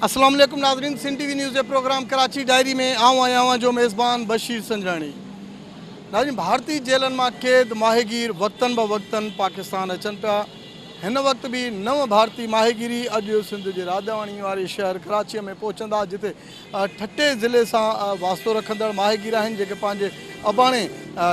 अस्सलाम वालेकुम नाज़रीन, सिंध टीवी न्यूज़ के प्रोग्राम कराची डायरी में आऊँ आया जो मेज़बान बशीर संजरानी। नाज़रीन, भारतीय जेलन में कैद माहीगीर वक्तन ब वक्तन पाकिस्तान अचन पिया। इन वक्त भी 9 भारतीय माहीगीरी अॼु सिंध के राजधानी वारे शहर कराची में पहुंचंदा, जिते ठटे ज़िले से वास्तो रखंदड़ माहीगीर आहिनि जेके पंहिंजे अबाणे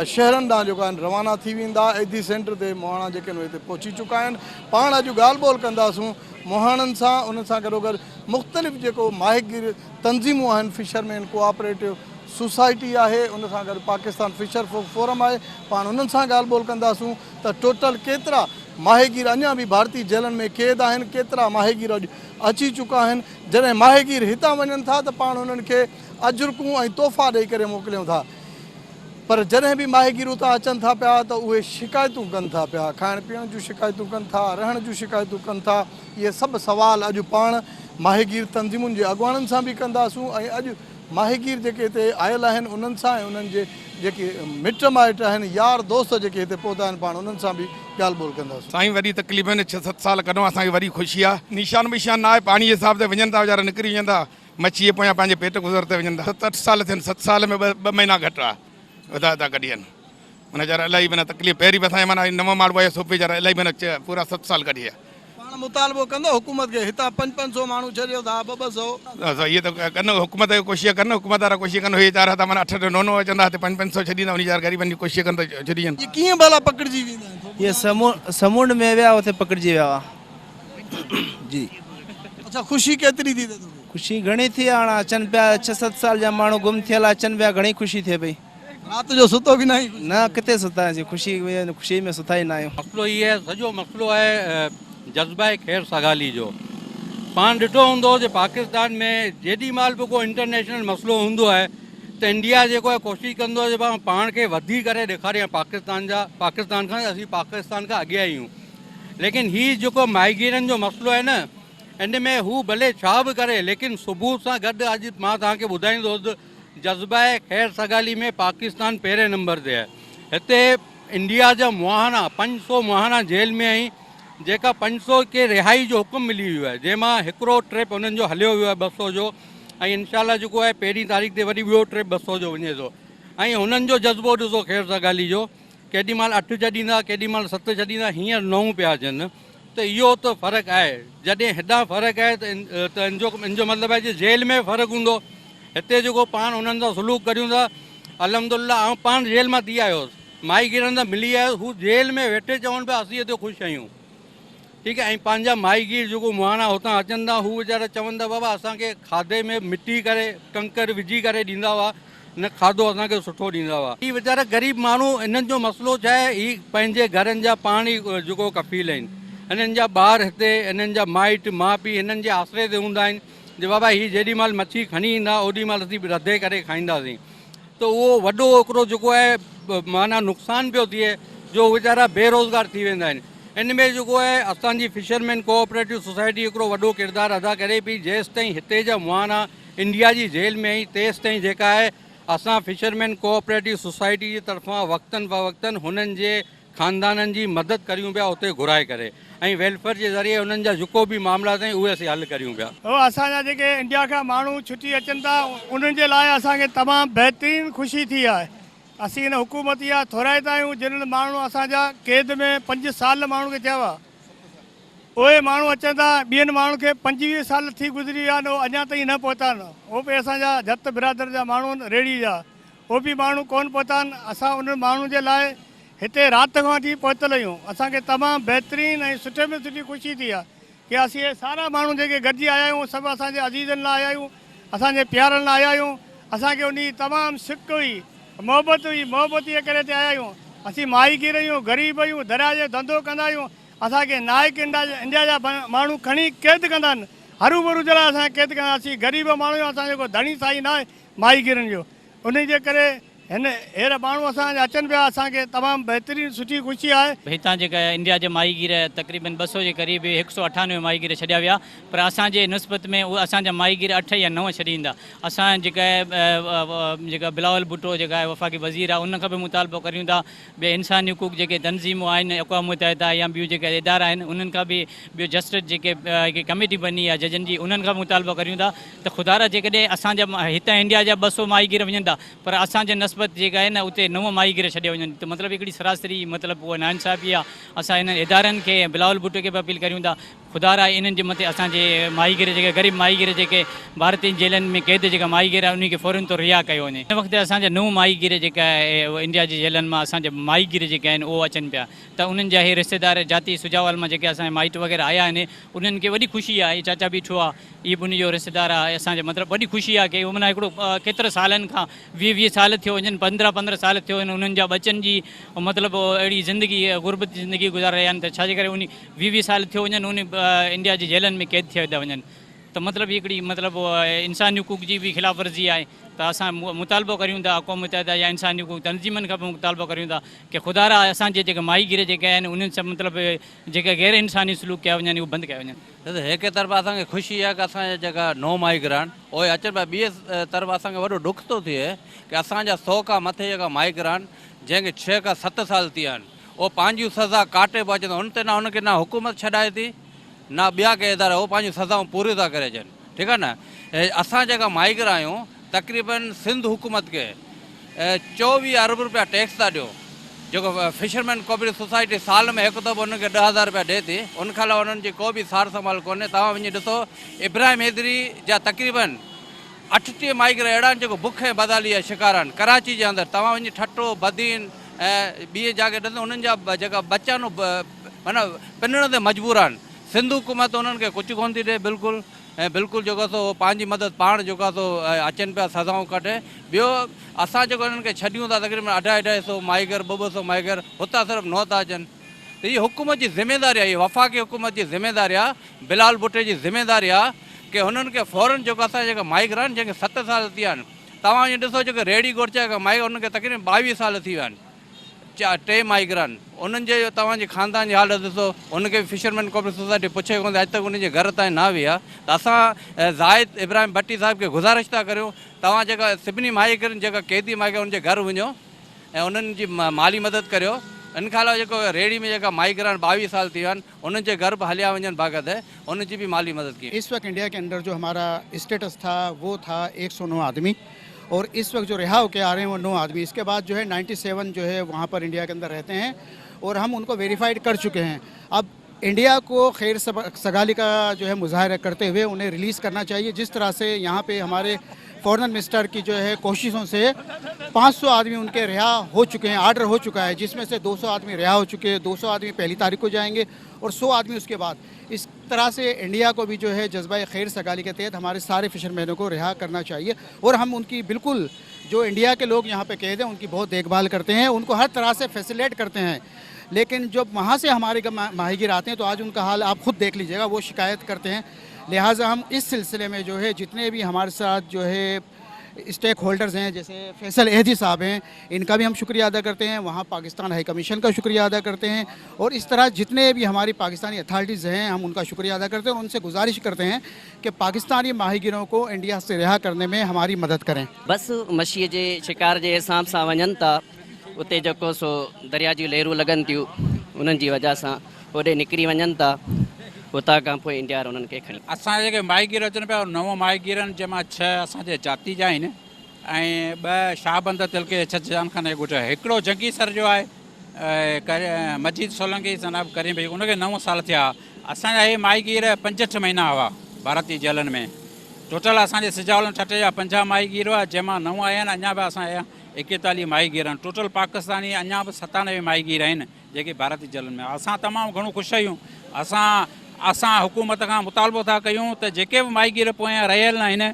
शहरनि ॾांहुं जेको आहिनि रवाना थी वेंदा। एदी सेंटर ते मोहाणा जेके हिते पहुची चुका आहिनि। पाण अॼु ॻाल्हि ॿोल कंदासूं मोहाणनि सां, उन सां गॾोगॾु मुख़्तलिफ़ जेको माहीगीर तंज़ीमूं आहिनि, फिशरमैन कोऑपरेटिव सोसाइटी है, उन सां गॾु पाकिस्तान फिशर फोरम है, पाण उन्हनि सां ॻाल्हि ॿोल कंदासूं त टोटल केतिरा माहीगीर अञा भी भारतीय जेलनि में कैद आहिनि, केतिरा माहीगीर अॼु अची चुका आहिनि। जॾहिं माहीगीर हितां वञनि था त पाण उन्हनि खे अजुर्कूं ऐं तोहफ़ा ॾेई करे मोकिलियूं था, पर जॾहिं भी माहीगीर उतां अचनि था पिया त उहे शिकायतूं कनि था पिया, खाइण पीअण जूं शिकायतूं कनि था, रहण जूं शिकायतूं कनि था। इहे सभु सवाल अॼु पाण माहीगीर तंज़ीमुनि जे अॻुवाणनि सां बि कंदासूं ऐं अॼु माहीगीर जेके हिते आयल आहिनि उन्हनि सां ऐं उन्हनि जे जेके मिट माइट आहिनि, यार दोस्त जेके हिते पहुता आहिनि, पाण उन्हनि सां बि ॻाल्हि ॿोल कंदासीं। साईं वरी तकलीफ़ में 6-7 साल कढो, असांखे वरी ख़ुशी आहे। निशान विशान ना आहे, पानी जे हिसाब से वञनि था वीचारा, निकिरी वेंदा मच्छी जे पोयां पंहिंजे पेट गुज़र ते वञनि था। 7-8 साल थियनि, 7 साल में 2 महीना घटि आहे वधा था कढियनि। मन वीचारा इलाही माना तकलीफ़ पहिरीं बि असांजे माना नव माण्हू आहे सोफे वीचारा इलाही माना पूरा 7 साल कढी आहे। पाण मुतालबो कंदो हुकूमत खे, हितां 500 माण्हू छॾियो था, 200 इहे त कनि, हुकूमत कोशिशि कनि, हुकूमत वारा कोशिशि कनि। हे वीचारा त माना 8-9 अचंदा, 500 छॾींदा, उन वीचारा ग़रीबनि जी कोशिशि कनि त छॾी वञनि। ये कीअं भला पकड़जी वेंदा आहिनि? ये समुंड में विया उते पकड़जी विया हुआ जी। अच्छा, ख़ुशी केतिरी थी तोखे? खुशी घणी थी आहे, हाणे अचनि पिया 6-7 साल जा माण्हू गुम थियल अचनि पिया, घणी खुशी थिए पई। रात जो सुतो भी नहीं? न किथे सुतासीं, खुशी में सुता ही ना आहियूं। मसलो ये है, सॼो मसलो है जज़्बा ख़ैर सगाली जो। पाण ॾिठो हूंदो जे पाकिस्तान में जेॾी महिल बि को इंटरनेशनल मसलो हूंदो आहे त इंडिया जेको आहे कोशिशि कंदो आहे जे पाण खे वधी करे ॾेखारियां पाकिस्तान खां असीं पाकिस्तान खां अॻियां आहियूं। लेकिन हीउ जेको माहीगीरनि जो मसलो आहे न, इन में हू भले छा बि करे, लेकिन सुबुह सां गॾु अॼु मां तव्हांखे ॿुधाईंदुसि, जज़्बा ख़ैर सगाली में पाकिस्तान पहिरें नंबर ते आहे। हिते इंडिया जा मुआहाना 500 मुआहाना जेल में आई, जेका 500 के रिहाई जो हुकुम मिली वियो आहे, जंहिंमां हिकिड़ो ट्रिप उन्हनि जो हलियो वियो आहे 200 जो, ऐं इनशाला जेको आहे 1 तारीख़ ते वरी ॿियो ट्रिप 200 जो वञे थो। ऐं हुननि जो जज़्बो ॾिसो ख़ैर सगाली जो, केॾी महिल 8 छॾींदा, केॾी महिल 7 छॾींदा, हींअर 9 पिया अचनि। त इहो त फ़र्क़ु आहे। जॾहिं हेॾा फ़र्क़ु आहे त इनजो मतिलबु आहे जे जेल में फ़र्क़ु हूंदो। हिते जेको पाण उन्हनि सां सलूक करियूं था, अल्हम्दुलिल्लाह आउं पाण जेल मां थी आयोसि, माहीगीरनि सां मिली आयुसि, हू जेल में वेठे चवनि पिया असीं हिते ख़ुशि आहियूं, ठीकु आहे। ऐं पंहिंजा माहीगीर जेको मुआहाना हुतां अचनि था, हू वीचारा चवनि था बाबा असांखे खाधे में मिटी करे कंकर विझी करे ॾींदा हुआ, न खाधो असांखे सुठो ॾींदा हुआ। हीअ वीचारा ग़रीब माण्हू, इन्हनि जो मसइलो छा आहे, हीअ पंहिंजे घरनि जा पाण ई जेको कफ़ील आहिनि, हिननि जा ॿार हिते, हिननि जा माइट माउ पीउ हिननि जे आसिरे ते हूंदा आहिनि जे बाबा हीअ जेॾी महिल मच्छी खणी ईंदा ओॾी महिल असीं रधे करे खाईंदासीं। त उहो वॾो हिकिड़ो जेको आहे माना नुक़सानु पियो थिए, जो वीचारा बेरोज़गार थी वेंदा आहिनि। इन में जेको आहे असांजी फिशरमैन कोऑपरेटिव सोसाइटी हिकिड़ो वॾो किरदारु अदा करे पई। जेसि ताईं हिते जा मुआहाना इंडिया जी जेल में आई, तेसि ताईं जेका आहे असां फिशरमैन कोऑपरेटिव सोसाइटी जी तरफ़ां वक़्तनि फ़वक़्तनि हुननि जे ख़ानदाननि जी मदद करियूं पिया उते घुराए करे, ऐं वेलफेयर जे ज़रिए उन्हनि जा जेको बि मामला आहिनि उहे असीं हल करियूं पिया। असांजा जेके इंडिया खां माण्हू छुटी अचनि था, उन्हनि जे लाइ असांखे तमामु बहितरीनु ख़ुशी थी आहे। असीं हिन हुकूमत इहा थोराईंदा आहियूं, जिन्हनि माण्हू असांजा कैद में 5 साल माण्हू खे थिया हुआ, उहे माण्हू अचनि था। ॿियनि माण्हुनि खे 25 साल थी गुज़री विया आहिनि, अञा ताईं न पहुता आहिनि। उहो बि असांजा जत बिरादर जा माण्हू आहिनि, रेड़ी जा, उहे बि माण्हू कोन पहुता आहिनि। असां उन्हनि माण्हुनि जे लाइ हिते राति खां वठी पहुतल आहियूं। असांखे तमामु बहितरीनु ऐं सुठे में सुठी ख़ुशी थी आहे की असीं इहे सारा माण्हू जेके गॾिजी आया आहियूं, सभु असांजे अज़ीज़नि लाइ आया आहियूं, असांजे प्यारनि लाइ आया आहियूं। असांखे उन तमामु सिक हुई, मोहबत हुई, मोहबत जे करे आया आहियूं। असीं माहीगीर आहियूं, ग़रीब आहियूं, दरिया जो धंधो कंदा आहियूं। असांखे नाइक इंडिया जा माण्हू खणी क़ैद कंदा आहिनि, हरू भरू जे लाइ असांखे क़ैद कंदा। असीं ग़रीब माण्हू आहियूं, असांजो को धणी साईं न आहे माहीगीरनि जो। उन जे करे हिन अहिड़ा माण्हू असांजा अचनि पिया, असांखे तमामु बहितरीनु सुठी ख़ुशी आहे। हितां जेका इंडिया जे माहीगीर तक़रीबन 200 जे क़रीब 198 माहीगीर छॾिया विया, पर असांजे निस्बत में उहे असांजा माहीगीर 8 या 9 छॾींदा। असां जेका बिलावल भुट्टो जेका आहे वफ़ाक़ी वज़ीर आहे, उन खां बि मुतालबो करियूं था। ॿिया इंसानी हुकूक जेके तनज़ीमूं आहिनि, अक़वाम मुतहिदा या ॿियूं जेके इदारा आहिनि, उन्हनि खां बि ॿियो जस्टिस जेके कमेटी बनी आहे जजनि जी, उन्हनि खां मुतालबो करियूं था त ख़ुदा जेकॾहिं असांजा हितां इंडिया जा 200 माहीगीर वञनि था, पर असांजे निस्बत जेका आहे न उते 9 माहीगीर छॾे वञनि, त मतिलबु हिकिड़ी सरासरी मतिलबु उहा नाइंसाफ़ी आहे। असां इन्हनि इदारनि खे बिलावल भुट्टो खे बि अपील करियूं था, ख़ुदा इन्हनि जे मथे असांजे माहीगीर जेके ग़रीब माहीगीर जेके भारतीय जेलनि में क़ैद जेका माहीगीर आहे, उन खे फ़ौरन तो रिहा कयो वञे। हिन वक़्तु असांजा 9 माहीगीर जेका आहे इंडिया जी जेलनि मां असांजा माहीगीर जेके आहिनि उहे अचनि पिया, त उन्हनि जा इहे रिश्तेदार जाती सुजावाल मां जेके असांजा माइट वग़ैरह आया आहिनि, उन्हनि खे वॾी ख़ुशी आहे। चाचा बीठो आहे, इहो बि उनजो रिश्तेदार आहे। असांजे मतिलबु वॾी ख़ुशी आहे की माना हिकिड़ो केतिरे सालनि खां 20 साल थियो वञनि, 15 साल थियो आहिनि, उन्हनि जा बचनि जी मतिलबु अहिड़ी ज़िंदगी गुरबत जी ज़िंदगी गुज़ारे रहिया आहिनि, त छाजे करे उन 20 साल थियो वञनि उन इंडिया जी जेलनि में क़ैद थिया था वञनि। त मतिलबु हिकिड़ी मतिलबु इंसानी हुकूक जी बि ख़िलाफ़ वर्ज़ी आहे। त असां मुतालबो करियूं था अक़वाम मुतहिदा या इंसानी हुकूक तनज़ीमनि खां बि मुतालबो करियूं था की ख़ुदा असांजे जेके माहीगीर जेके आहिनि उन्हनि सां मतिलबु जेके गैर इंसानी सलूक कया वञनि उहे बंदि कया वञनि। हिकु तरफ़ असांखे ख़ुशी आहे की असांजा जेका 9 माहीगीर आहिनि उहे अचनि पिया, ॿिए तरफ़ असांखे वॾो डुख थो थिए की असांजा 100 खां मथे जेका माहीगीर आहिनि जंहिंखे 6 खां 7 साल थी विया आहिनि, उहे पंहिंजूं सज़ा काटे पिया अचनि। उन ते न हुनखे न हुकूमत छॾाए थी न ॿिया के इदारा, उहे पंहिंजूं सज़ाऊं पूरियूं था करे अचनि। ठीकु आहे न। असां जेका माहीगीर आहियूं तक़रीबन सिंध हुकूमत खे 24 अरब रुपया टैक्स था ॾियो, जेको फिशरमैन कोऑपरेटिव सोसाइटी साल में हिकु दफ़ो उनखे 10,000 रुपया ॾिए थी। उनखां अलावा उन्हनि जी को बि सार संभाल कोन्हे। तव्हां वञी ॾिसो इब्राहिम हैदरी जा तक़रीबन 38 माहीगीर अहिड़ा आहिनि जेको बुख ऐं बदाली जा शिकार आहिनि कराची जे अंदरि। तव्हां वञी ठट्टो बदीन ऐं ॿिए जाॻे ॾिसो उन्हनि जा जेका बच्चा माना पिनण ते मजबूर आहिनि। सिंध हुकूमत उन्हनि खे कुझु कोन थी ॾिए बिल्कुलु, ऐं बिल्कुलु जेको सो पंहिंजी मदद पाण जेको आहे सो अचनि पिया सज़ाऊं कटे। ॿियो असां जेको हिननि खे छॾियूं था तक़रीबन 250 माहीगीर 200 माहीगीर, हुतां सिर्फ़ु 9 था अचनि। त हीअ हुकूमत जी ज़िमेदारी आहे, इहा वफ़ाक़ी हुकूमत जी ज़िमेदारी आहे, बिलावल भुट्टे जी ज़िमेदारी आहे की हुननि खे फ़ौरन जेको असांजा जेका माहीगीर आहिनि जंहिंखे 7 साल थी विया आहिनि, तव्हां वञी ॾिसो जेके रेडी घोरचा जेका माहीगीर उनखे तक़रीबन 22 साल थी विया आहिनि। 3 माहीगीर आहिनि, उन्हनि जे तव्हांजी ख़ानदान जी हालत ॾिसो, उनखे बि फिशरमैन कोऑपरेटिव सोसाइटी पुछे कोन, अॼु तक उनजे घर ताईं न आई आहे। त असां ज़ाहिद इब्राहिम भट्टी साहिब खे गुज़ारिश था करियूं, तव्हां जेका सभिनी माहीगीरनि जेका क़ैदी माहीगीर उनजे घर वञो ऐं उन्हनि जी माली मदद करियो। इन खां अलावा जेको रेडी में जेका माहीगीर आहिनि 22 साल थी विया आहिनि, उन्हनि जे घर बि हलिया वञनि बाक़ाइदा, उनजी बि माली मदद की। इस वक्त इंडिया के अंदर जो हमारा स्टेटस था वो था 109 आदमी, और इस वक्त जो रिहा होकर आ रहे हैं वो 9 आदमी। इसके बाद जो है 97 जो है वहाँ पर इंडिया के अंदर रहते हैं और हम उनको वेरीफाइड कर चुके हैं। अब इंडिया को खैर सगाली का जो है मुजाहरा करते हुए उन्हें रिलीज़ करना चाहिए। जिस तरह से यहाँ पे हमारे फॉरेन मिनिस्टर की जो है कोशिशों से 500 आदमी उनके रिहा हो चुके हैं, आर्डर हो चुका है, जिसमें से 200 आदमी रिहा हो चुके हैं, 200 आदमी पहली तारीख को जाएंगे और 100 आदमी उसके बाद। इस तरह से इंडिया को भी जो है जज्बा खैर सगाली के तहत हमारे सारे फिशरमैनों को रिहा करना चाहिए और हम उनकी बिल्कुल जो इंडिया के लोग यहाँ पे कैद हैं उनकी बहुत देखभाल करते हैं, उनको हर तरह से फैसिलेट करते हैं। लेकिन जब वहाँ से हमारे माहीगीर आते हैं तो आज उनका हाल आप खुद देख लीजिएगा, वो शिकायत करते हैं। लिहाजा हम इस सिलसिले में जो है जितने भी हमारे साथ जो है स्टेक होल्डर्स हैं, जैसे फैसल एहदी साहब हैं, इनका भी हम शुक्रिया अदा करते हैं, वहाँ पाकिस्तान हाई कमीशन का शुक्रिया अदा करते हैं, और इस तरह जितने भी हमारी पाकिस्तानी अथॉरिटीज़ हैं हम उनका शुक्रिया अदा करते हैं और उनसे गुजारिश करते हैं कि पाकिस्तानी माहीगीरों को इंडिया से रिहा करने में हमारी मदद करें। बस मछीअ जे शिकार जे हिसाब सां वञनि था, उते जेको सो दरिया जी लहरूं लॻनि थियूं, उन्हनि जी वजह सां होॾे निकिरी वञनि था, उतां खां पोइ इंडिया उन्हनि खे खणी। असां जेके माहीगीर अचनि पिया 9 माहीगीरनि जंहिंमां 6 असांजे जाती जा आहिनि ऐं 2 शाहबंद तिलके 6 जानखाने ॻोठ। हिकिड़ो जंगी सर जो आहे मजीद सोलंकी जनाब करीम भाई, उनखे 9 साल थिया। असांजा इहे माहीगीर 5-8 महीना हुआ भारतीय जेलनि में। टोटल असांजे सिजावल ठटे जा 50 माहीगीर हुआ, जंहिंमां 9 आया आहिनि, अञा बि असांजा 41 माहीगीर आहिनि। टोटल पाकिस्तानी अञा बि 97 माहीगीर आहिनि जेके भारतीय जेलनि में। असां तमामु घणो ख़ुशि आहियूं। असां हुकूमत खां मुतालबो था कयूं त जेके बि माहीगीर पोयां रहियल आहिनि,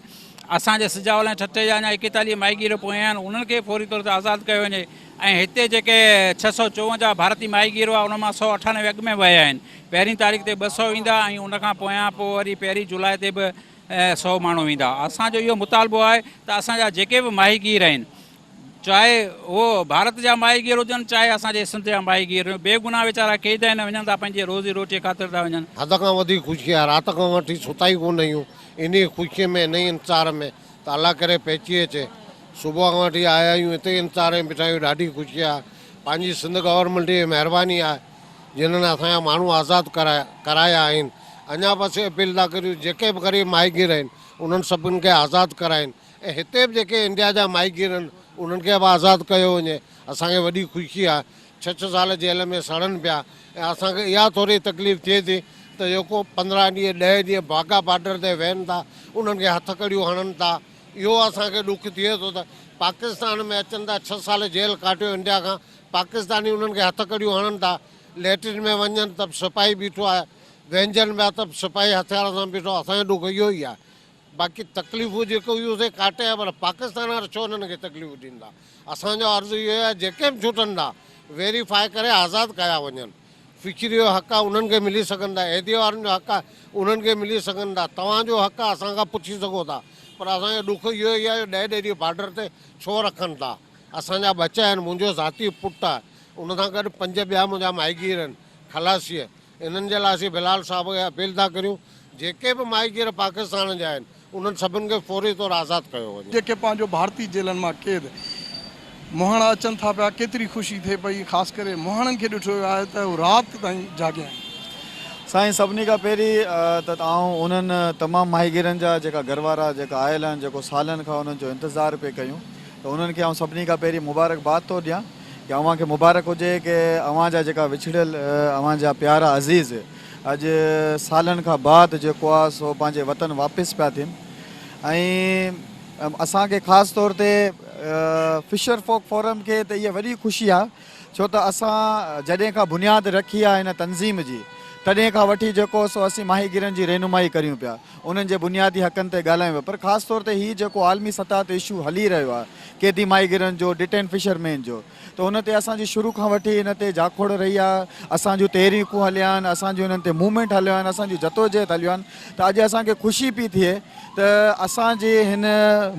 असांजे सिजावल ऐं ठटे जा अञा 41 माहीगीर पोयां आहिनि, उन्हनि खे फौरी तौर ते आज़ादु कयो वञे। ऐं हिते जेके 654 भारतीय माहीगीर हुआ उन मां 198 अॻु में विया आहिनि। 1 तारीख़ ते 200 ईंदा ऐं उनखां पोयां पोइ वरी 1 जुलाई ते बि 100 माण्हू ईंदा। असांजो इहो मुतालबो आहे त असांजा जेके बि माहीगीर आहिनि चाहे वो भारत जा माहीगीर हुजनि चाहे असांजे सिंध जा माहीगीर, बेगुनाह वीचारा क़ैद आहिनि, वञनि था पंहिंजे रोज़ी रोटीअ ख़ातिर था वञनि। हद खां वधीक ख़ुशी आहे, राति खां वठी सुता ई कोन आहियूं इन ख़ुशीअ में, इन इंतज़ार में त अल्लाह करे पहुची अचे। सुबुह खां वठी आया आहियूं, हिते इंतज़ार में बीठा आहियूं, ॾाढी ख़ुशी आहे। पंहिंजी सिंध गवर्नमेंट जी महिरबानी आहे जिन्हनि असांजा माण्हू आज़ादु कराया आहिनि। अञा पासे अपील था करियूं जेके बि ग़रीब माहीगीर आहिनि उन्हनि सभिनि खे आज़ादु कराइनि, ऐं हिते बि जेके इंडिया जा माहीगीर आहिनि उन्हनि खे बि आज़ादु कयो वञे। असांखे वॾी ख़ुशी आहे, 6 साल जेल में सड़नि पिया, ऐं असांखे इहा थोरी तकलीफ़ थिए थी त जेको 15 ॾींहं 10 ॾींहं बाघा बॉर्डर ते वेहनि था उन्हनि खे हथकड़ियूं हणनि था, इहो असांखे ॾुख थिए थो त पाकिस्तान में अचनि था, 6 साल जेल काटियो इंडिया खां, पाकिस्तानी उन्हनि खे हथकड़ियूं हणनि था, लैट्रिन में वञनि त सिपाही बीठो आहे, व्यंजन में त सिपाही हथियार सां बीठो आहे। असांजो ॾुख इहो ई आहे। बाक़ी तकलीफ़ूं जेको इहो से काटे आहे, पर पाकिस्तान वारा छो उन्हनि खे तकलीफ़ूं ॾींदा। असांजो अर्ज़ु इहो आहे जेके बि छुटनि था वेरीफाई करे आज़ादु कया वञनि। फिक्री जो हक़ आहे उन्हनि खे मिली सघंदा, अहदे वारनि जो हक़ आहे उन्हनि खे मिली सघंदा, तव्हांजो हक़ आहे असांखां पुछी सघो था। पर असांजो ॾुख इहो ई आहे 10 ॾींहं बॉर्डर ते छो रखनि था। असांजा बचा आहिनि, मुंहिंजो ज़ाती पुटु आहे, उन सां गॾु 5 ॿिया मुंहिंजा माहीगीर आहिनि खलासीअ। इन्हनि जे लाइ असीं बिलाल साहब खे अपील था करियूं जेके बि माहीगीर पाकिस्तान जा आहिनि उन्हनि सभिनि खे फौरी तौरु आज़ादु कयो वञे। जेके पंहिंजो भारतीय जेलनि मां क़ैद मोहण अचनि था पिया, केतिरी ख़ुशी थिए पई। ख़ासि करे मोहणनि खे ॾिठो वियो आहे त हू राति ताईं जाॻिया आहिनि। साईं सभिनी खां पहिरीं त आउं उन्हनि तमामु माहीगीरनि जा जेका घरवारा जेका आयल आहिनि, जेको सालनि खां उन्हनि जो इंतज़ारु पिए कयूं, त उन्हनि खे आउं सभिनी खां पहिरीं मुबारकबाद थो ॾियां कि अव्हांखे मुबारक हुजे कि अव्हांजा जेका विछड़ियल अव्हांजा प्यारा अज़ीज़ अॼु सालनि खां बाद जेको आहे सो पंहिंजे वतन वापसि पिया थियनि। ऐं असांखे ख़ासि तौर ते फिशर फोक फोरम खे त इहा वॾी ख़ुशी आहे, छो त असां जॾहिं खां बुनियादु रखी आहे हिन तंज़ीम जी, तॾहिं खां वठी जेको सो असीं माहीगीरनि जी रहनुमाई करियूं पिया, उन्हनि जे बुनियादी हक़नि ते ॻाल्हायूं पिया। पर ख़ासि तौर ते हीउ जेको आलमी सतह ते इशू हली रहियो आहे क़ैदी माहीगीरनि जो, डिटेन फिशरमैन जो, त हुन ते असांजी शुरू खां वठी हिन ते जाखोड़ रही आहे। असांजूं तहरीकूं हलिया आहिनि, असांजूं हिननि ते मूवमेंट हलिया आहिनि, असांजूं जदोजहद हलियूं आहिनि। त अॼु असांखे ख़ुशी पई थिए त असांजे हिन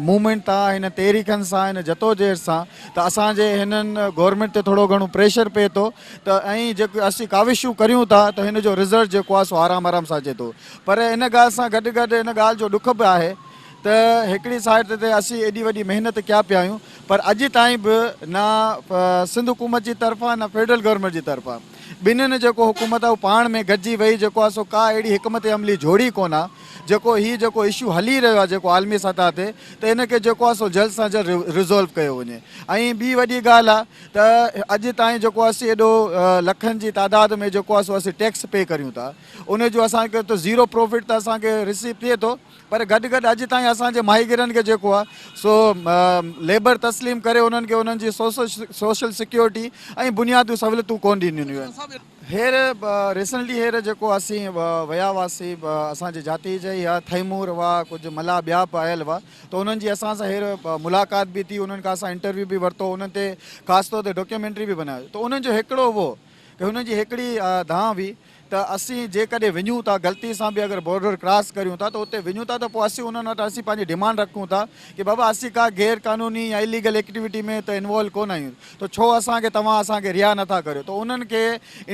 मूवमेंट तां, हिन तहरीकनि सां, हिन जदोजहद सां त असांजे हिननि गवर्नमेंट ते थोरो घणो प्रेशर पए थो त ऐं जेके असीं काविशूं करियूं था त हिन जो रिज़ल्ट जेको आहे सो आराम आराम सां अचे थो। पर इन ॻाल्हि सां गॾु गॾु हिन ॻाल्हि जो ॾुख बि आहे त हिकिड़ी साइड ते असीं एॾी वॾी महिनत कया पिया आहियूं, पर अॼु ताईं बि न सिंध हुकूमत जी तरफ़ां न फेडरल गवर्नमेंट जी तरफ़ां ॿिन्हिनि जेको हुकूमत आहे पाण में गॾिजी वेही जेको आहे सो का अहिड़ी हिकमत अमली जोड़ी कोन आहे जेको हीउ जेको इशू हली रहियो आहे जेको आलमी सतह ते, त हिनखे जेको आहे सो जल्द सां जल्द रिज़ोल्व कयो वञे। ऐं ॿी वॾी ॻाल्हि आहे त अॼु ताईं जेको असीं एॾो लखनि जी तादाद में जेको आहे सो असीं टैक्स पे करियूं था, उनजो असांखे त ज़ीरो प्रॉफिट त असांखे रिसीव थिए थो, पर गॾु गॾु अॼु ताईं असांजे माहीगीरनि खे जेको आहे सो लेबर तस्लीम करे उन्हनि खे उन्हनि जी सोशल सिक्योरिटी ऐं बुनियादी सहूलियतूं कोन ॾिनियूं आहिनि। हींअर रिसेंटली हींअर जेको असीं विया हुआसीं असांजे जाती जे या थैमूर हुआ, कुझु मला ॿिया बि आयल हुआ, त उन्हनि जी असां सां हींअर मुलाक़ात बि थी, उन्हनि खां असां इंटरव्यू बि वरितो, उन्हनि ते ख़ासि तौर ते डॉक्यूमेंट्री बि बनायो। त उन्हनि जो हिकिड़ो उहो कि हुननि जी हिकिड़ी धां हुई त असीं जेकॾहिं वञूं था ग़लती सां बि अगरि बॉर्डर क्रॉस करियूं था त उते वञूं था त पोइ असीं उन्हनि वटि असीं पंहिंजी डिमांड रखूं था कि बाबा असीं का गैर क़ानूनी या इलीगल एक्टिविटी में त इन्वॉल्व कोन आहियूं, त छो असांखे तव्हां असांखे रिहा नथा करियो। त उन्हनि खे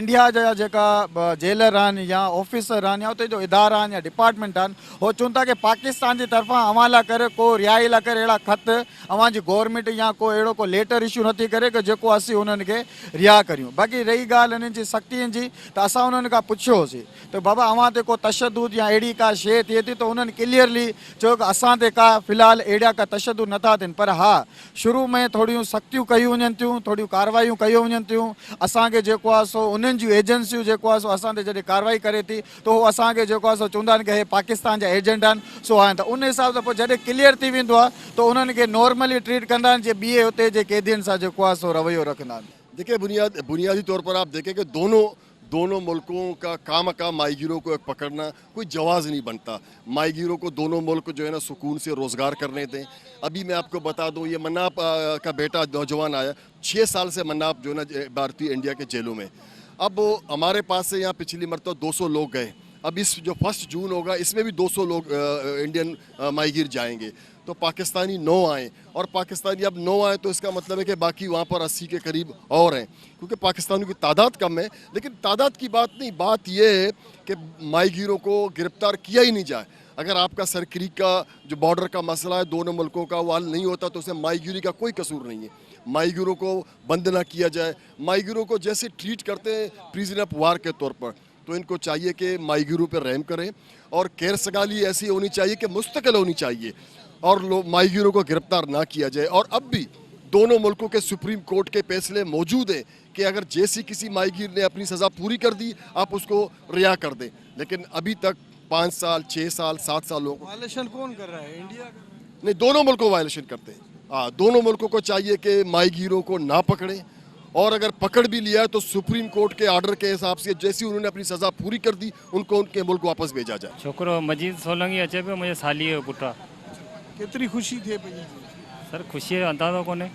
इंडिया जा जेका जेलर आहिनि या ऑफिसर आहिनि या उते जो इदारा आहिनि या डिपार्टमेंट आहिनि, उहो चवनि था कि पाकिस्तान जी तरफ़ां अव्हां लाइ करे को रिहाई लाइ करे अहिड़ा ख़त अव्हांजी गवर्नमेंट या को अहिड़ो को लेटर इशू नथी करे कि जेको असीं उन्हनि खे रिहा करियूं। बाक़ी रही ॻाल्हि हिननि जी सख़्तियुनि जी, त असां उन्हनि खां पुछियोसीं त बाबा अव्हां ते को तशदुद या अहिड़ी का शइ थिए थी, त उन्हनि क्लियरली चयो कि असां ते का फ़िलहालु अहिड़ा का तशदुद नथा थियनि, पर हा शुरू में थोरियूं सख़्तियूं कयूं वञनि थियूं, थोरियूं कार्रवाइयूं कयूं वञनि थियूं। असांखे जेको आहे सो उन्हनि जूं एजेंसियूं जेको आहे सो असां ते जॾहिं कार्रवाई करे थी त उहो असांखे जेको आहे सो चवंदा आहिनि कि हे पाकिस्तान जा एजेंट आहिनि, सो आहिनि। त उन हिसाब सां पोइ जॾहिं क्लियर थी वेंदो आहे त उन्हनि खे नॉर्मली ट्रीट कंदा आहिनि, जीअं ॿिए हुते जे क़ैदियुनि सां जेको आहे सो रवैयो रखंदा आहिनि। देखिए बुनियादी तौर पर आप देखें कि दोनों मुल्कों का काम माहीगीरों को पकड़ना कोई जवाज़ नहीं बनता। माहीगीरों को दोनों मुल्क जो है ना सुकून से रोज़गार करने दें। अभी मैं आपको बता दूं, ये मन्नाप का बेटा नौजवान आया, 6 साल से मन्नाप जो है ना भारतीय इंडिया के जेलों में। अब हमारे पास से यहाँ पिछली मरतबा 200 लोग गए, अब इस जो 1 जून होगा इसमें भी 200 लोग इंडियन माहीगीर जाएंगे। तो पाकिस्तानी 9 आए, और पाकिस्तानी अब 9 आए तो इसका मतलब है कि बाकी वहाँ पर 80 के करीब और हैं, क्योंकि पाकिस्तानियों की तादाद कम है। लेकिन तादाद की बात नहीं, बात यह है कि माहीगीरों को गिरफ्तार किया ही नहीं जाए। अगर आपका सर क्रीक का जो बॉर्डर का मसला है दोनों मुल्कों का, वो हल नहीं होता तो उसमें माहीगीरी का कोई कसूर नहीं है। माहीगीरों को बंद ना किया जाए, माहीगीरों को जैसे ट्रीट करते हैं प्रिजनर ऑफ वार के तौर पर, तो इनको चाहिए कि माहीगीरों पर रहम करें, और खैर सगाली ऐसी होनी चाहिए कि मुस्तकिल होनी चाहिए, और माहीगीरों को गिरफ्तार ना किया जाए। और अब भी दोनों मुल्कों के सुप्रीम कोर्ट के फैसले मौजूद हैं कि अगर जैसी किसी माहीगीर ने अपनी सज़ा पूरी कर दी आप उसको रिहा कर दें, लेकिन अभी तक 5 साल 6 साल 7 साल लोग वायलेशन कौन कर रहा है? इंडिया का? नहीं, दोनों मुल्कों वायलेशन करते हैं। हाँ, दोनों मुल्कों को चाहिए कि माहीगीरों को ना पकड़ें, और अगर पकड़ भी लिया है तो सुप्रीम कोर्ट के आर्डर के हिसाब से जैसी उन्होंने अपनी सज़ा पूरी कर दी उनको उनके मुल्क वापस भेजा जाए। छोकरो मजीद सोलंगी अचे पियो, मुंहिंजे सालीअ जो पुटु आहे। केतिरी ख़ुशी थिए पई? सर ख़ुशीअ जो अंदाज़ो कोन्हे।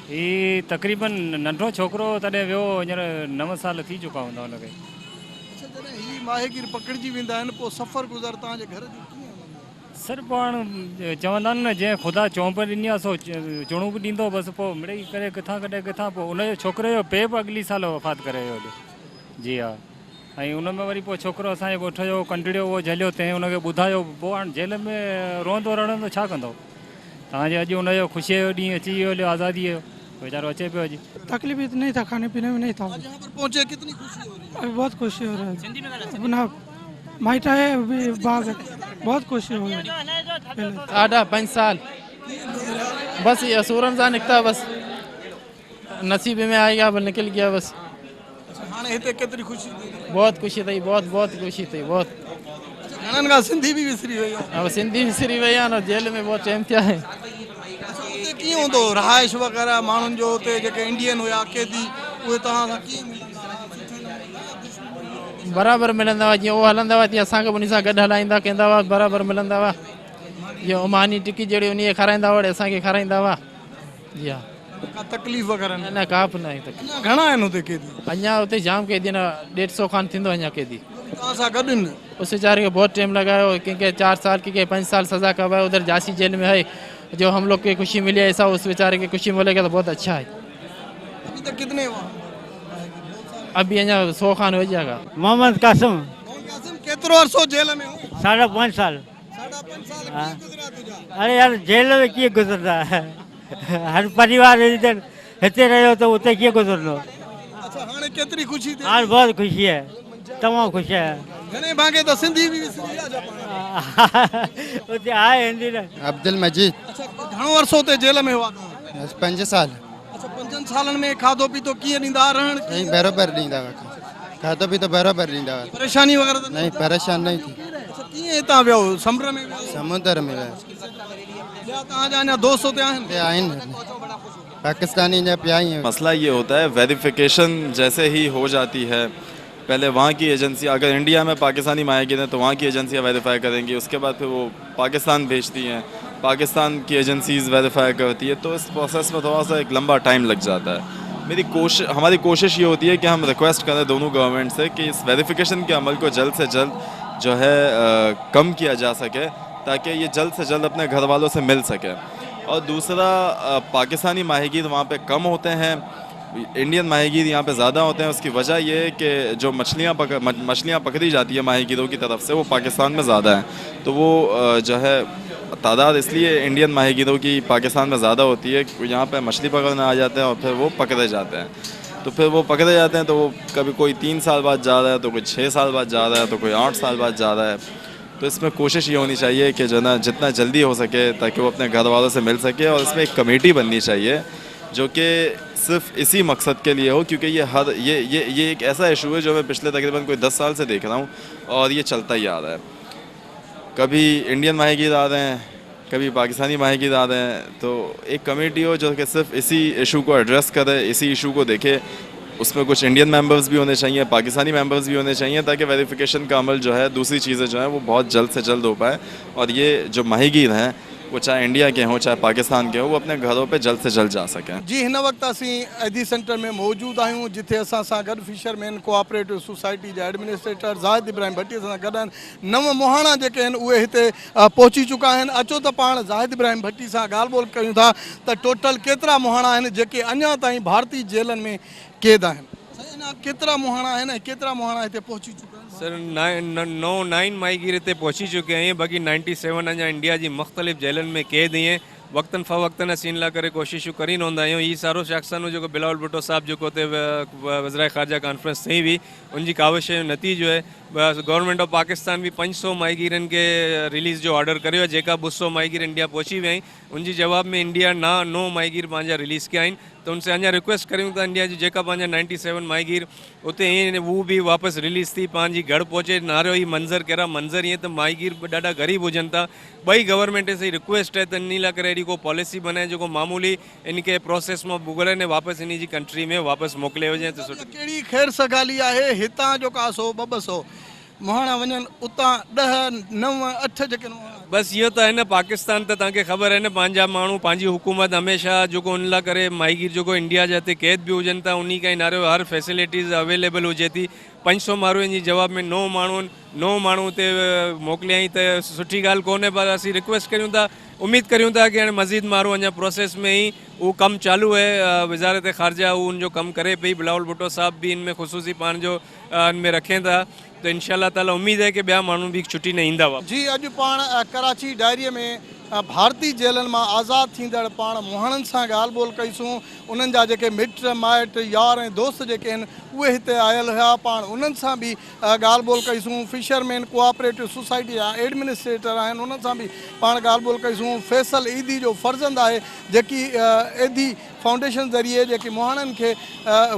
ही तक़रीबन नंढो छोकिरो तॾहिं वियो, हींअर 9 साल थी चुका हूंदा हुनखे। अच्छा, जॾहिं ही माहीगीर पकड़जी वेंदा आहिनि पोइ सफ़र गुज़र तव्हांजे घर जी कीअं हलंदी? सर पाण चवंदा आहिनि न, जंहिं ख़ुदा चौंप ॾिनी आहे सो चुणूं बि ॾींदो, बसि पोइ मिड़ेई करे किथां कॾहिं किथां। पोइ उनजो छोकिरे जो पीउ बि अॻिली साल वफ़ात करे वियो होॾे। जी हा, ऐं उन में वरी पोइ छोकिरो असांजे ॻोठ जो कंडड़ियो उहो झलियो, तंहिं उनखे ॿुधायो। पोइ हाणे जेल में रोअंदो रड़ंदो छा कंदो? तव्हांजे अॼु उनजो ख़ुशीअ जो ॾींहुं अची वियो हलियो, आज़ादीअ जो, बेचारो अचे पियो अॼु। तकलीफ नहीं था, खाने पीने में नहीं था। आज यहाँ पर पहुंचे, कितनी खुशी हो रही है? अभी बहुत खुशी हो रहा है। अपना माइटा है अभी बाग है, बहुत खुशी हो रही है। आधा 5 साल बस ये सूरन सा निकता, बस नसीब में आ गया, बस निकल गया बस। हाणे हिते केतिरी ख़ुशी थी? बहुत खुशी थी, बहुत खुशी थी, बहुत। घणनि खां सिंधी बि विसरी वई आहे। अब सिंधी विसरी वही है ना, जेल में बहुत टाइम थिया है। उते कीअं हूंदो रहाइश वग़ैरह माण्हुनि जो? उते जेके इंडियन हुया कैदी उहे तव्हां सां कीअं बराबरि मिलंदा हुआ, जीअं उहो हलंदा हुआ तीअं असांखे उन सां गॾु हलाईंदा कंदा हुआ, बराबरि मिलंदा हुआ। जीअं ओमानी टिकी जहिड़ी उन खे खाराईंदा हुआ असांखे खाराईंदा हुआ। जी हा, का तकलीफ़ वग़ैरह न? न का बि न आहे तकलीफ़। घणा आहिनि हुते कैदी? अञा हुते जाम कैदी न, 150 खान थींदो अञा कैदी। तव्हां सां गॾु न? उस बेचारे को बहुत टाइम लगा है, क्योंकि 4 साल की 5 साल सज़ा का हुआ है, उधर झांसी जेल में है। जो हम लोग की खुशी मिली है, ऐसा उस बेचारे की खुशी मिलेगा तो बहुत अच्छा है। अभी तक कितने वहाँ? अभी अञा 100 खान हो जाएगा। मोहम्मद कासिम, केतिरो अरसो जेल में हो? 5.5 साल। 5.5 साल कीअं गुज़रिया तुंहिंजा? अरे यार जेल में कीअं गुज़रंदा, हर परिवार हिते रहियो त उते कीअं गुज़रंदो। अच्छा, हाणे केतिरी ख़ुशी थिए? हाणे बहुत खुशी है, तमामु ख़ुशी है। घणे भाङे त सिंधी बि विसरी विया जापान। उते आहे हिंदी न। अब्दुल मजीद, अच्छा, घणो अरसो हुते जेल में हुआ तव्हां? 5 साल। अच्छा, 5 सालनि में खाधो पीतो कीअं ॾींदा? रहण कीअं? बराबरि ॾींदा हुआ, खाधो पीतो बराबरि ॾींदा हुआ। परेशानी वग़ैरह त नहीं परेशान नहीं थी। अच्छा, कीअं हितां वियो? समुंड में वियो? समुद्र में ॿिया तव्हांजा अञा दोस्त हुते आहिनि? आहिनि, पाकिस्तानी जा पिया ही हैं। मसला ये होता है वेरिफिकेशन जैसे ही हो जाती है, पहले वहाँ की एजेंसी, अगर इंडिया में पाकिस्तानी माहीगीर हैं तो वहाँ की एजेंसियाँ वेरीफाई करेंगी, उसके बाद फिर वो पाकिस्तान भेजती हैं, पाकिस्तान की एजेंसीज़ वेरीफाई करती है, तो इस प्रोसेस में थोड़ा सा एक लंबा टाइम लग जाता है। हमारी कोशिश ये होती है कि हम रिक्वेस्ट करें दोनों गवर्नमेंट से कि इस वेरिफिकेशन के अमल को जल्द से जल्द जो है कम किया जा सके, ताकि ये जल्द से जल्द अपने घर वालों से मिल सके। और दूसरा, पाकिस्तानी माहीगीर वहाँ पे कम होते हैं, इंडियन माहीगीर यहाँ पे ज़्यादा होते हैं। उसकी वजह ये है कि जो मछलियाँ पकड़ी जाती है माहीगीरों की तरफ से, वो पाकिस्तान में ज़्यादा है, तो वो जो है तादाद इसलिए इंडियन माहीगीरों की पाकिस्तान में ज़्यादा होती है। यहाँ पे मछली पकड़ने आ जाते हैं और फिर वो पकड़े जाते हैं, तो फिर वो पकड़े जाते हैं तो वो कभी कोई 3 साल बाद जा रहा है, तो कोई 6 साल बाद जा रहा है, तो कोई 8 साल बाद जा रहा है। तो इसमें कोशिश ये होनी चाहिए कि जो ना जितना जल्दी हो सके ताकि वो अपने घर वालों से मिल सके, और इसमें एक कमेटी बननी चाहिए जो कि सिर्फ इसी मकसद के लिए हो, क्योंकि ये एक ऐसा इशू है जो मैं पिछले तकरीबन कोई 10 साल से देख रहा हूँ और ये चलता ही आ रहा है। कभी इंडियन माहीगीर आ रहे हैं, कभी पाकिस्तानी माहीगीर आ रहे हैं, तो एक कमेटी हो जो कि सिर्फ इसी इशू को एड्रेस करे, इसी इशू को देखे। उसमें कुछ इंडियन मेंबर्स भी होने चाहिए, पाकिस्तानी मेंबर्स भी होने चाहिए, ताकि वेरिफिकेशन का अमल जो है, दूसरी चीज़ें जो हैं वो बहुत जल्द से जल्द हो पाए, और ये जो माहीगीर हैं वो चाहे इंडिया के हों चाहे पाकिस्तान के हों, वो अपने घरों पे जल्द से जल्द जा सकें। जी हिन वक्त असी एदी सेंटर में मौजूद आहियूं जिथे असां सां गॾु फिशरमैन कोऑपरेटिव सोसाइटी जा एडमिनिस्ट्रेटर ज़ाहिद इब्राहिम भट्टी सां गॾु आहिनि। नव मोहाणा जेके आहिनि उहे हिते पहुची चुका आहिनि। अचो त पाण ज़ाहिद इब्राहिम भट्टी सां ॻाल्हि ॿोल कयूं था त टोटल केतिरा मोहाणा आहिनि जेके अञा ताईं भारतीय जेलनि में क़ैद आहिनि। केतिरा मोहाणा आहिनि ऐं केतिरा मोहाणा हिते पहुची चुका आहिनि? सर 9 माहीगीर हिते पहुची चुके हैं, बाक़ी 97 अञा इंडिया जी मुख़्तलिफ़ जेलनि में क़ैद हैं। वक्तन फ़वक्तन असीं इन लाइ करे कोशिशूं करी रहंदा आहियूं। ही सारो शख़्सन जेको बिलावल भुट्टो साहब जेको हुते वज़ीर ख़ारजा कॉन्फ्रेंस थी हुई, उनजी काविश जो नतीजो है गवर्नमेंट ऑफ पाकिस्तान भी 500 माहीगीरनि के रिलीज़ जो ऑर्डर करियो है। जेका 200 माहीगीर इंडिया पहुची विया आहिनि, उनजी जवाब में इंडिया 9 माहीगीर पंहिंजा रिलीज़ कया आहिनि। तो उनसे अञा रिक्वेस्ट करूँ था इंडिया जी जेका पंहिंजा 97 माहीगीर उते ईअं वो भी वापसि रिलीज़ थी पंहिंजी घर पहुचे। नारियो ही मंज़र कहिड़ा मंज़र ईअं त माहीगीर ॾाढा ग़रीब हुजनि था। ॿई गवर्नमेंट से रिक्वेस्ट है त इन लाइ करे अहिड़ी को पॉलिसी बनाए जेको मामूली इनके प्रोसेस में भुगड़े ने वापसि इन जी कंट्री में वापसि मोकिले वञे त सुठो। कहिड़ी ख़ैर सगाली आहे हितां जो का 100-200 मोहाणा वञनि उतां 10, 9, 8 जेके बस इहो त आहे न पाकिस्तान त तव्हांखे ख़बर आहे न पंहिंजा माण्हू पंहिंजी हुकूमत हमेशा जेको उन लाइ करे माहीगीर जेको इंडिया जा हिते क़ैद बि हुजनि था उन खां नारियो हर फैसिलिटीज़ अवेलेबल हुजे थी। 500 माण्हुनि जी जवाब में 9 माण्हू हुते मोकिलियईं त सुठी ॻाल्हि कोन्हे, पर असीं रिक्वेस्ट करियूं था, उम्मीद करियूं था कि हाणे मज़ीद माण्हू अञा प्रोसेस में ही वो कम चालू है। वज़ारत ख़ारजा उनजो कम करे पई। बिलावल भुट्टो साहब भी इनमें ख़ुसूसी पान जो इनमें रखें था, तो इंशाल्लाह ताला उम्मीद है कि ॿिया माण्हू भी छुट्टी न ईंदा। जी अॼु पाण कराची डायरीअ में भारतीय जेलनि मां आज़ादु थींदड़ पाण मोहाणनि सां ॻाल्हि ॿोल कईसूं। उन्हनि जा जेके मिट माइट यार ऐं दोस्त जेके आहिनि उहे हिते आयल हुआ, पाण उन्हनि सां बि ॻाल्हि ॿोल कईसूं। फिशरमैन कोऑपरेटिव सोसाइटी जा एडमिनिस्ट्रेटर आहिनि, उन्हनि सां बि पाण ॻाल्हि ॿोल कईसूं। फैसल ईदी जो फर्ज़ंद आहे जेकी ईदी फाउंडेशन ज़रिए जेके मोहाणनि खे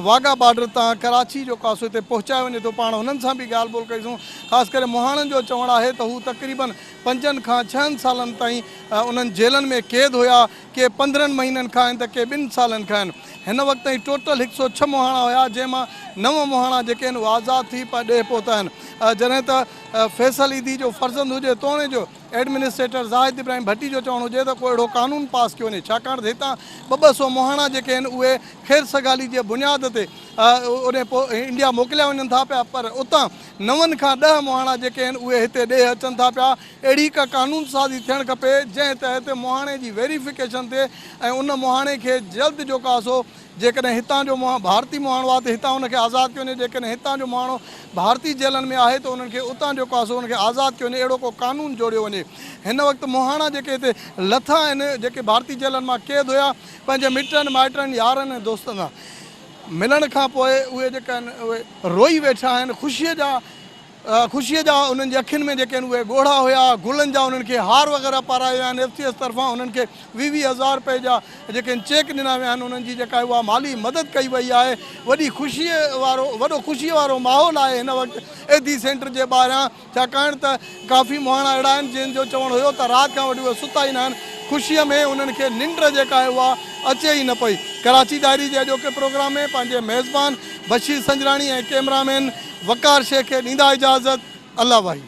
वाघा बॉर्डर तां कराची जो कासो हिते पहुचायो वञे थो, पाण उन्हनि सां बि ॻाल्हि ॿोल कईसूं। ख़ासि करे मोहाणनि जो चवणु आहे त हू तक़रीबन 5 खां 6 सालनि ताईं उन्हनि जेलनि में क़ैद हुआ। के 15 महीननि खां आहिनि त के 2 सालनि खां आहिनि। हिन वक़्त ताईं टोटल 106 मोहाणा हुआ, जंहिंमां 9 मोहाणा जेके आहिनि उहे आज़ादु थी ॾे पहुता आहिनि। जॾहिं त फैसल ईदी जो फर्ज़ंद हुजे तोड़े जो एडमिनिस्ट्रेटर ज़ाहिद इब्राहिम भट्टी जो चवणु हुजे त को अहिड़ो कानून पास कयो वञे, छाकाणि त हितां 200 मोहाणा जेके आहिनि उहे ख़ैर सगाली जे बुनियाद ते उन पोइ इंडिया मोकिलिया वञनि था पिया, पर उतां 9 खां 10 मोहाणा जेके आहिनि उहे हिते ॾे अचनि था पिया। अहिड़ी का कानून साज़ी थियणु खपे जंहिं तहत मोहाणे जी वेरिफिकेशन थिए ऐं उन मोहाणे खे जल्द जो कासो जेकॾहिं हितां जो भारतीय मोहाणो आहे त हितां हुनखे आज़ादु कयो वञे, जेकॾहिं हितां जो माण्हू भारतीय जेलनि में आहे त उन्हनि खे उतां जो कासो उनखे आज़ादु कयो वञे, अहिड़ो को कानून जोड़ियो वञे। हिन वक़्तु मोहाणा जेके हिते लथा आहिनि, जेके भारतीय जेलनि मां क़ैद हुआ, पंहिंजे मिटनि माइटनि यारनि ऐं दोस्तनि सां मिलण खां पोइ उहे जेके आहिनि उहे रोई वेठा आहिनि। ख़ुशीअ जा उन्हनि जी अखियुनि में जेके आहिनि उहे ॻोढ़ा हुआ, गुलनि जा उन्हनि खे हार वग़ैरह पाराया आहिनि। FCS तरफ़ां उन्हनि खे 20,000 रुपए जा जेके चेक ॾिना विया आहिनि, उन्हनि जी जेका उहा माली मदद कई वई आहे। वॾो ख़ुशीअ वारो माहौल आहे हिन वक़्तु एदी सेंटर जे ॿाहिरां, छाकाणि त काफ़ी मोहाणा अहिड़ा आहिनि जंहिंजो चवणु हुयो त राति खां वठी उहे सुता ई न आहिनि। ख़ुशीअ में उन्हनि खे निंड जेका आहे उहा अचे ई न पई। कराची डायरी जे अॼोके प्रोग्राम में पंहिंजे मेज़बान बशीर संजराणी ऐं कैमरामैन वकार शेख खे ॾींदा इजाज़त। अल्लाह भाई।